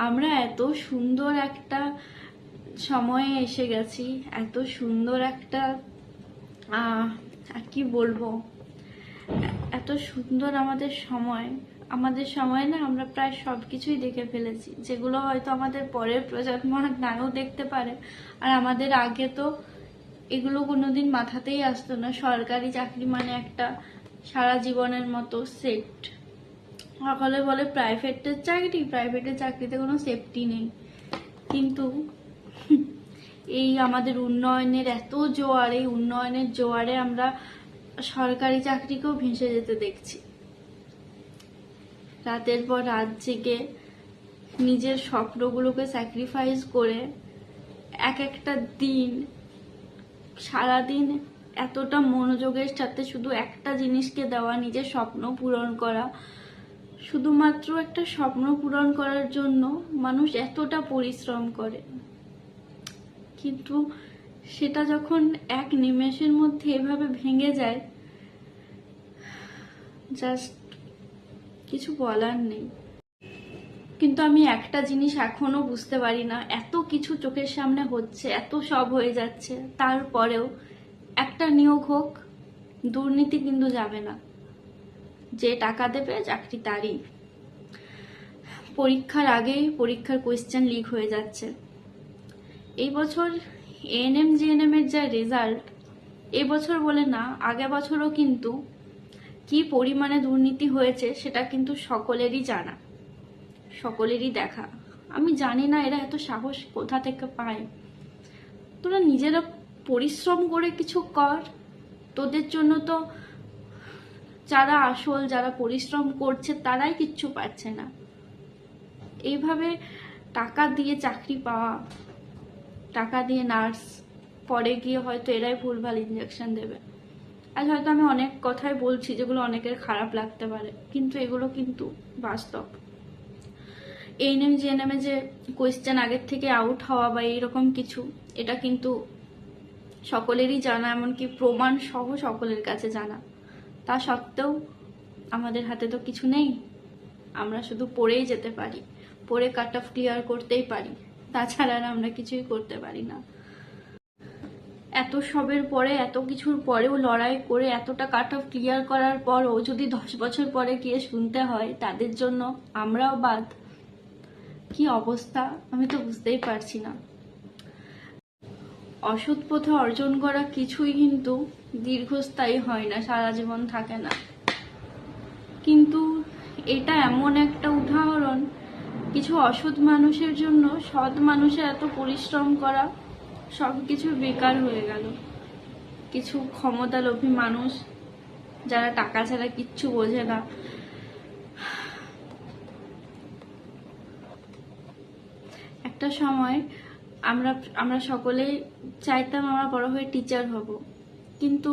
আমরা এত সুন্দর একটা সময়ে এসে গেছি, এত সুন্দর একটা আর কি বলবো, এত সুন্দর আমাদের সময় না আমরা প্রায় সবকিছুই দেখে ফেলেছি, যেগুলো হয়তো আমাদের পরের প্রজন্ম নাও দেখতে পারে। আর আমাদের আগে তো এগুলো কোনোদিন মাথাতেই আসতো না। সরকারি চাকরি মানে একটা সারা জীবনের মতো সেট। সকলে বলে প্রাইভেটের চাকরিতে কোনো সেফটি নেই, কিন্তু এই আমাদের উন্নয়নের এত জোয়ার, এই উন্নয়নের জোয়ারে আমরা সরকারি চাকরিকেও ভেসে যেতে দেখছি। রাতের পর রাত জেগে নিজের স্বপ্নগুলোকে স্যাক্রিফাইস করে এক একটা দিন, সারাদিন এতটা মনোযোগের সাথে শুধু একটা জিনিসকে দেওয়া, নিজের স্বপ্ন পূরণ করা। শুধুমাত্র একটা স্বপ্ন পূরণ করার জন্য মানুষ এতটা পরিশ্রম করে, কিন্তু সেটা যখন এক নিমেষের মধ্যে এভাবে ভেঙে যায়, জাস্ট কিছু বলার নেই। কিন্তু আমি একটা জিনিস এখনো বুঝতে পারি না, এত কিছু চোখের সামনে হচ্ছে, এত সব হয়ে যাচ্ছে, তারপরেও একটা নিয়োগ হোক, দুর্নীতি কিন্তু যাবে না। যে টাকা দেবে চাকরি তারই। পরীক্ষার আগেই পরীক্ষার কোয়েশ্চেন লিক হয়ে যাচ্ছে। এই বছর এএনএম জিএনএম এর যা রেজাল্ট, এবছর বলে না, আগে বছরও কিন্তু কি পরিমাণে দুর্নীতি হয়েছে সেটা কিন্তু সকলেরই জানা, সকলেরই দেখা। আমি জানি না এরা এত সাহস কোথা থেকে পায়। তোরা নিজেরা পরিশ্রম করে কিছু কর, তোদের জন্য তো যারা পরিশ্রম করছে তারাই কিচ্ছু পাচ্ছে না। এইভাবে টাকা দিয়ে চাকরি পাওয়া, টাকা দিয়ে নার্স, পরে গিয়ে হয়তো এরাই ভুলভাল ইঞ্জেকশন দেবে। আজ হয়তো আমি অনেক কথাই বলছি যেগুলো অনেকের খারাপ লাগতে পারে, কিন্তু এগুলো কিন্তু বাস্তব। এএনএম জিএনএম যে কোয়েশ্চেন আগের থেকে আউট হওয়া বা এইরকম কিছু, এটা কিন্তু সকলেরই জানা, এমনকি প্রমাণ সহ সকলের কাছে জানা। তা সত্ত্বেও আমাদের হাতে তো কিছু নেই, আমরা শুধু পড়েই যেতে পারি, পড়ে কাট অফ ক্লিয়ার করতেই পারি, তাছাড়া আমরা কিছুই করতে পারি না। এত সবের পরে, এত কিছুর পরেও লড়াই করে এতটা কাট অফ ক্লিয়ার করার পরও যদি 10 বছর পরে গিয়ে শুনতে হয় তাদের জন্য আমরাও বাদ, কি অবস্থা আমি তো বুঝতেই পারছি না। অসৎ পথে অর্জন করা কিছুই কিন্তু দীর্ঘস্থায়ী হয় না, সারা জীবন থাকে না। কিন্তু এটা এমন একটা উদাহরণ, কিছু অসৎ মানুষের জন্য সৎ মানুষের এত পরিশ্রম করা সবকিছু বেকার হয়ে গেল। কিছু ক্ষমতালোভী মানুষ যারা টাকা ছাড়া কিচ্ছু বোঝে না, একটা সময় আমরা সকলেই চাইতাম আমরা বড় হয়ে টিচার হব, কিন্তু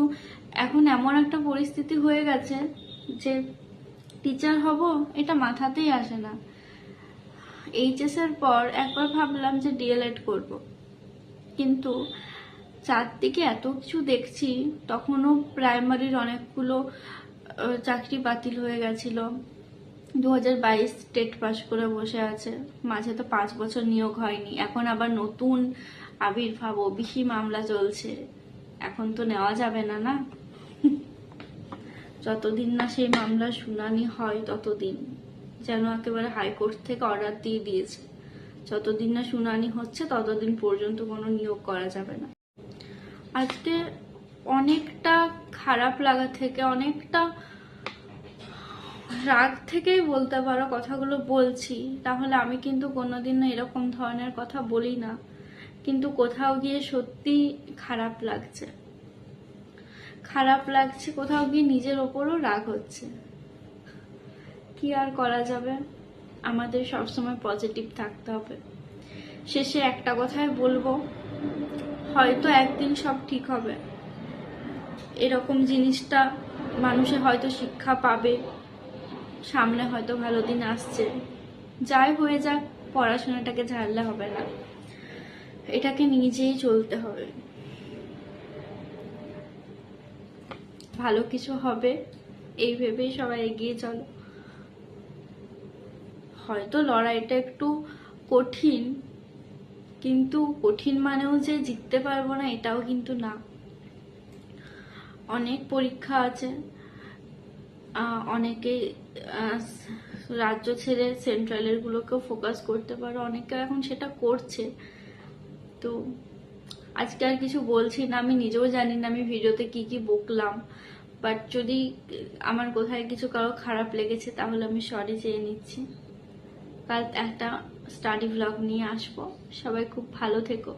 এখন এমন একটা পরিস্থিতি হয়ে গেছে যে টিচার হব এটা মাথাতেই আসে না। এইচএস এর পর একবার ভাবলাম যে ডিএলএড করব, কিন্তু চারদিকে এত কিছু দেখছি, তখনও প্রাইমারির অনেকগুলো চাকরি বাতিল হয়ে গেছিল। 2022 টেট পাস করে বসে আছে, মাঝে তো 5 বছর নিয়োগ হয়নি, এখন আবার নতুন আবির্ভাব, ওবিসি মামলা চলছে, এখন তো নেওয়া যাবে না। না, যতদিন না সেই মামলা শুনানি হয় ততদিন, যেন একেবারে হাইকোর্ট থেকে অর্ডার দিয়ে দিয়েছে, যতদিন না শুনানি হচ্ছে ততদিন পর্যন্ত কোনো নিয়োগ করা যাবে না। আজকে অনেকটা খারাপ লাগা থেকে, অনেকটা রাগ থেকেই বলতে পারো কথাগুলো বলছি, তাহলে আমি কিন্তু কোনোদিনও এরকম ধরনের কথা বলি না, কিন্তু কোথাও গিয়ে সত্যি খারাপ লাগছে, কোথাও গিয়ে নিজের ওপরও রাগ হচ্ছে। কি আর করা যাবে, আমাদের সবসময় পজিটিভ থাকতে হবে। শেষে একটা কথাই বলবো, হয়তো একদিন সব ঠিক হবে, এরকম জিনিসটা মানুষে হয়তো শিক্ষা পাবে, সামনে হয়তো ভালো দিন আসছে। যাই হয়ে যাক, পড়াশোনাটাকে ছাড়লে হবে না, এটাকে নিজেই চলতে হবে। ভালো কিছু হবে এই ভেবেই সবাই এগিয়ে চলো। হয়তো লড়াইটা একটু কঠিন, কিন্তু কঠিন মানেও যে জিততে পারবো না এটাও কিন্তু না। অনেক পরীক্ষা আছে, অনেকে রাজ্য ছেড়ে সেন্ট্রালের গুলোকেও ফোকাস করতে পারো, অনেকে এখন সেটা করছে। তো আজকে আর কিছু বলছি না, আমি নিজেও জানি না আমি ভিডিওতে কি কি বকলাম, বাট যদি আমার কোথায় কিছু কারো খারাপ লেগেছে তাহলে আমি সরি চেয়ে নিচ্ছি। কাল একটা স্টাডি ভ্লগ নিয়ে আসবো। সবাই খুব ভালো থেকো।